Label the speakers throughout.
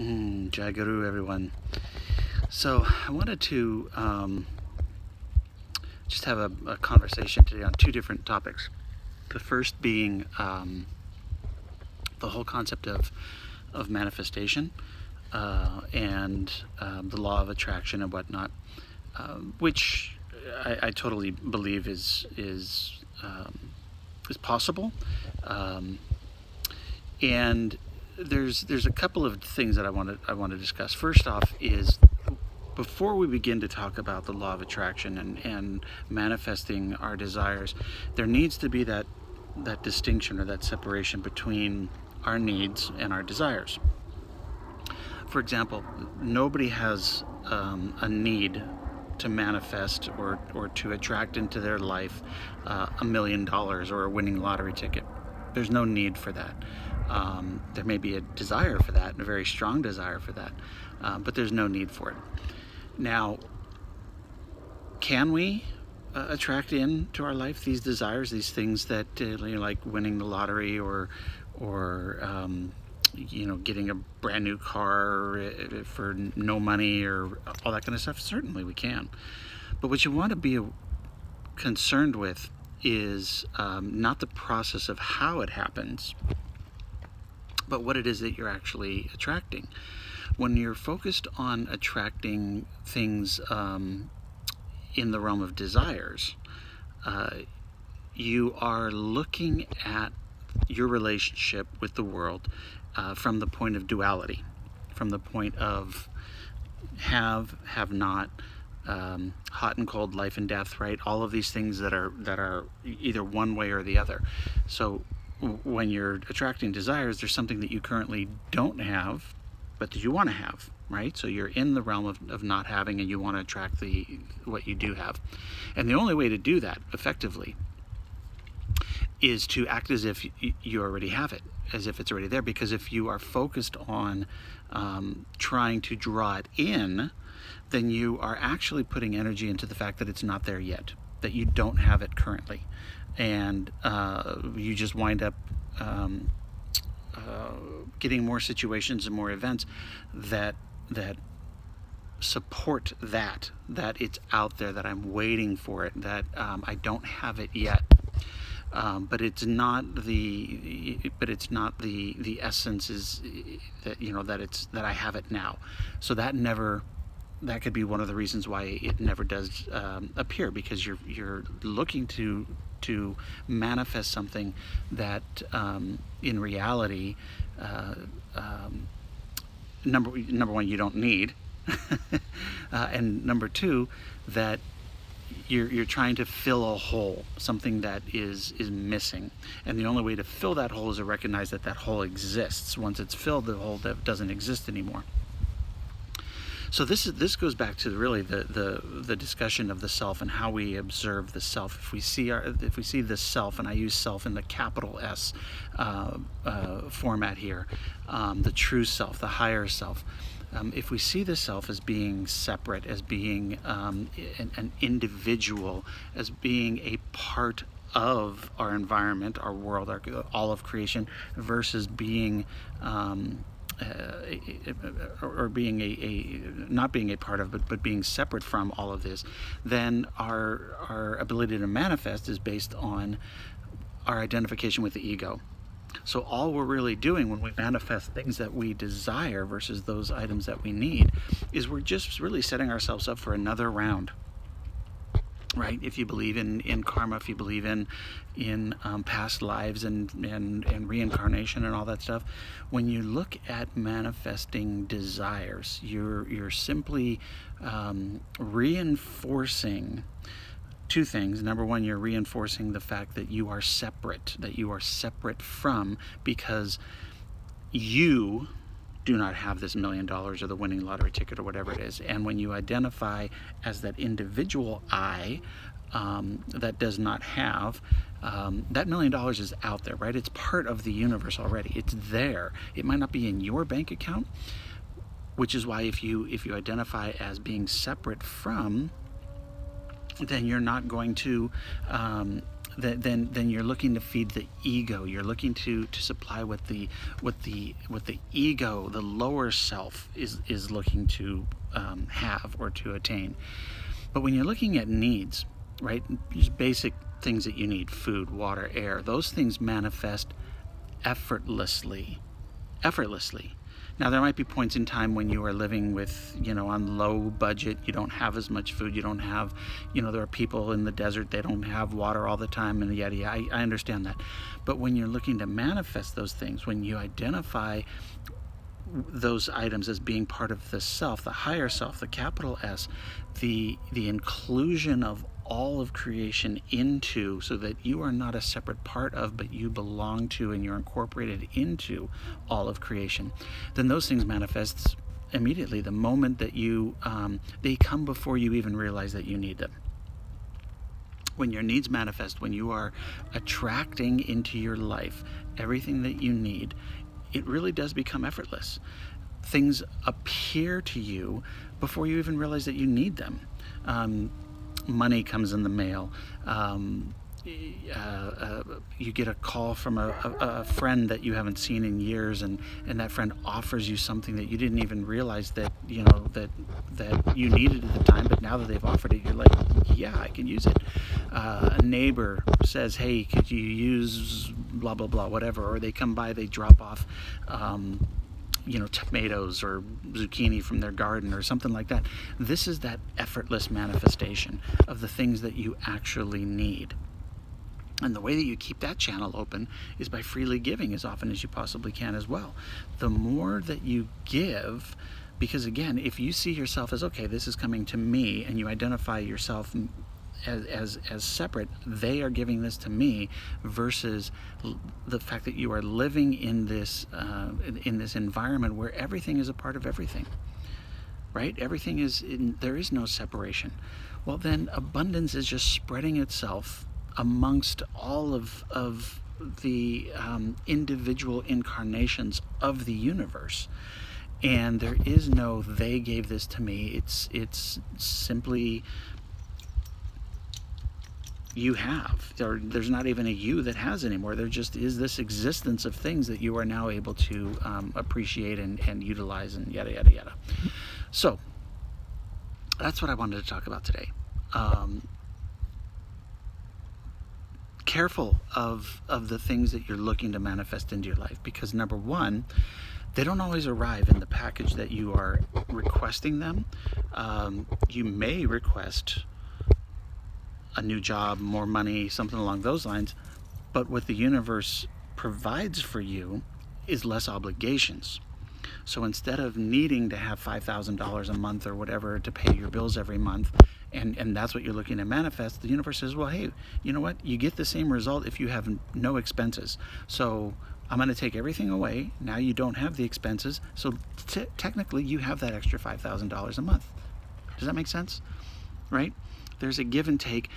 Speaker 1: Jai Guru, everyone. So I wanted to just have a conversation today on two different topics. The first being the whole concept of manifestation and the law of attraction and whatnot, which I totally believe is possible. And there's a couple of things that I want to discuss. First off is, before we begin to talk about the law of attraction and manifesting our desires, there needs to be that distinction or that separation between our needs and our desires. For example, nobody has a need to manifest or to attract into their life $1 million or a winning lottery ticket. There's no need for that. There may be a desire for that, and a very strong desire for that, but there's no need for it. Now, can we attract into our life these desires, these things that like winning the lottery or getting a brand new car for no money or all that kind of stuff? Certainly we can. But what you want to be concerned with is not the process of how it happens, but what it is that you're actually attracting. When you're focused on attracting things in the realm of desires, you are looking at your relationship with the world from the point of duality, from the point of have not, hot and cold, life and death, right? All of these things that are either one way or the other. So when you're attracting desires, there's something that you currently don't have, but that you want to have, right? So you're in the realm of not having, and you want to attract what you do have. And the only way to do that effectively is to act as if you already have it, as if it's already there. Because if you are focused on trying to draw it in, then you are actually putting energy into the fact that it's not there yet, that you don't have it currently. And you just wind up getting more situations and more events that support that it's out there, that I'm waiting for it, that I don't have it yet. But it's not the essence is that I have it now. So that could be one of the reasons why it never does appear, because you're looking to manifest something that in reality, number one, you don't need, and number two, that you're trying to fill a hole, something that is missing. And the only way to fill that hole is to recognize that hole exists. Once it's filled, the hole doesn't exist anymore. So this goes back to really the discussion of the self and how we observe the self. If we see the self, and I use self in the capital S format here, the true self, the higher self. If we see the self as being separate, as being an individual, as being a part of our environment, our world, all of creation, versus being or being not being a part of, but being separate from all of this, then our ability to manifest is based on our identification with the ego. So all we're really doing when we manifest things that we desire versus those items that we need is we're just really setting ourselves up for another round. Right? If you believe in karma, if you believe in past lives and reincarnation and all that stuff, when you look at manifesting desires, you're simply reinforcing two things. Number one, you're reinforcing the fact that you are separate, from, because you do not have this $1 million or the winning lottery ticket or whatever it is. And when you identify as that individual I that does not have, that $1 million is out there, right? It's part of the universe already. It's there. It might not be in your bank account, which is why if you identify as being separate from, then you're not going to then you're looking to feed the ego. You're looking to supply what the ego, the lower self, is looking to have or to attain. But when you're looking at needs, right, just basic things that you need, food, water, air, those things manifest effortlessly. Now, there might be points in time when you are living with, on low budget, you don't have as much food, you don't have, there are people in the desert, they don't have water all the time, and yada, yada. I understand that. But when you're looking to manifest those things, when you identify those items as being part of the self, the higher self, the capital S, the inclusion of all of creation into, so that you are not a separate part of, but you belong to and you're incorporated into all of creation, then those things manifest immediately. The moment that they come before you even realize that you need them. When your needs manifest, when you are attracting into your life everything that you need, it really does become effortless. Things appear to you before you even realize that you need them. Money comes in the mail. You get a call from a friend that you haven't seen in years, and that friend offers you something that you didn't even realize that that you needed at the time, but now that they've offered it, you're like, yeah, I can use it. A neighbor says, hey, could you use blah blah blah, whatever, or they come by, they drop off tomatoes or zucchini from their garden or something like that. This is that effortless manifestation of the things that you actually need. And the way that you keep that channel open is by freely giving as often as you possibly can as well. The more that you give, because again, if you see yourself as, okay, this is coming to me, and you identify yourself as separate, they are giving this to me, versus the fact that you are living in this environment where everything is a part of everything, right? Everything is there is no separation. Well, then abundance is just spreading itself amongst all of the individual incarnations of the universe. And there is no they gave this to me. It's simply you have. There's not even a you that has anymore. There just is this existence of things that you are now able to appreciate and utilize, and yada yada yada. So that's what I wanted to talk about today. Careful of the things that you're looking to manifest into your life, because number one, they don't always arrive in the package that you are requesting them. You may request a new job, more money, something along those lines, but what the universe provides for you is less obligations. So instead of needing to have $5,000 a month or whatever to pay your bills every month, and that's what you're looking to manifest, the universe says, well, hey, you know what? You get the same result if you have no expenses. So I'm going to take everything away. Now you don't have the expenses. So technically you have that extra $5,000 a month. Does that make sense? Right? There's a give and take.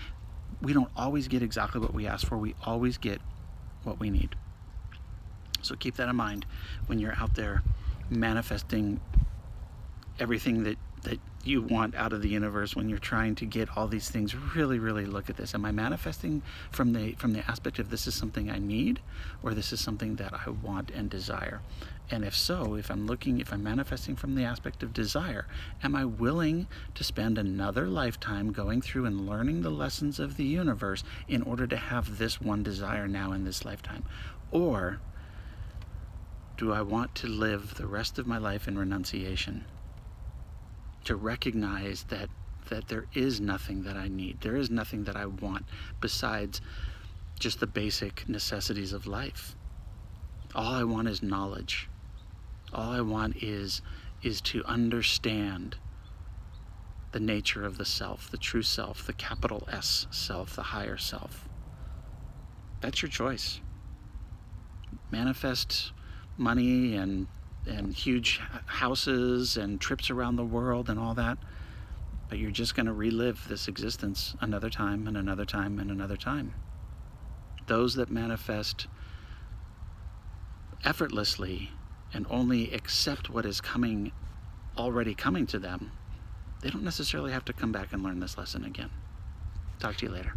Speaker 1: We don't always get exactly what we ask for. We always get what we need. So keep that in mind when you're out there manifesting everything that you want out of the universe. When you're trying to get all these things, really, really look at this. Am I manifesting from the aspect of this is something I need, or this is something that I want and desire? And if so, if I'm manifesting from the aspect of desire, am I willing to spend another lifetime going through and learning the lessons of the universe in order to have this one desire now in this lifetime? Or do I want to live the rest of my life in renunciation? To recognize that there is nothing that I need. There is nothing that I want besides just the basic necessities of life. All I want is knowledge. All I want is to understand the nature of the self, the true self, the capital S self, the higher self. That's your choice. Manifest money and huge houses and trips around the world and all that, but you're just going to relive this existence another time and another time and another time. Those that manifest effortlessly and only accept what is already coming to them, they don't necessarily have to come back and learn this lesson again. Talk to you later.